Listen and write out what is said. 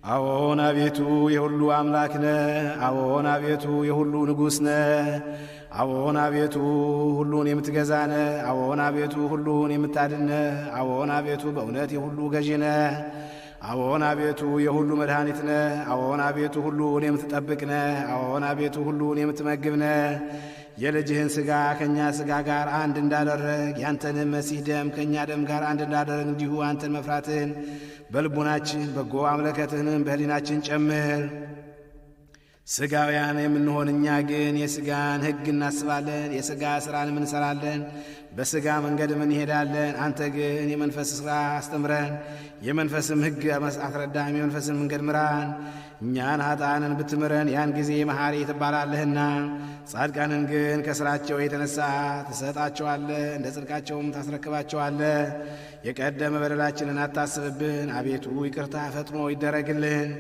አዎን አቤቱ የሁሉ አምላክ ነህ። አዎን አቤቱ የሁሉ ንጉሥ ነህ። አዎን አቤቱ ሁሉን የምትገዛ ነህ። አዎን አቤቱ ሁሉን የምታድን ነህ። አዎን አቤቱ በእውነት የሁሉ ገዢ ነህ። አዎን አቤቱ የሁሉ መድኃኒት ነህ። አዎን አቤቱ ሁሉን የምትጠብቅ ነህ። አዎን አቤቱ ሁሉን የምትመግብ ነህ። የልጅህን ሥጋ ከእኛ ሥጋ ጋር አንድ እንዳደረግ ያንተንም መሲህ ደም ከእኛ ደም ጋር አንድ እንዳደረግ እንዲሁ አንተን መፍራትህን በልቡናችን በጎ አምለከትህንም በሕሊናችን ጨምር። ሥጋውያን የምንሆን እኛ ግን የሥጋን ሕግ እናስባለን፣ የሥጋ ሥራንም እንሠራለን፣ በሥጋ መንገድም እንሄዳለን። አንተ ግን የመንፈስ ሥራ አስተምረን፣ የመንፈስም ሕግ አስረዳን፣ የመንፈስን መንገድ ምራን። እኛን ኃጥአንን ብትምረን ያን ጊዜ መሐሪ ትባላለህና፣ ጻድቃንን ግን ከሥራቸው የተነሣ ትሰጣቸዋለህ፣ እንደ ጽድቃቸውም ታስረክባቸዋለህ። የቀደመ በደላችንን አታስብብን፣ አቤቱ ይቅርታ ፈጥኖ ይደረግልን።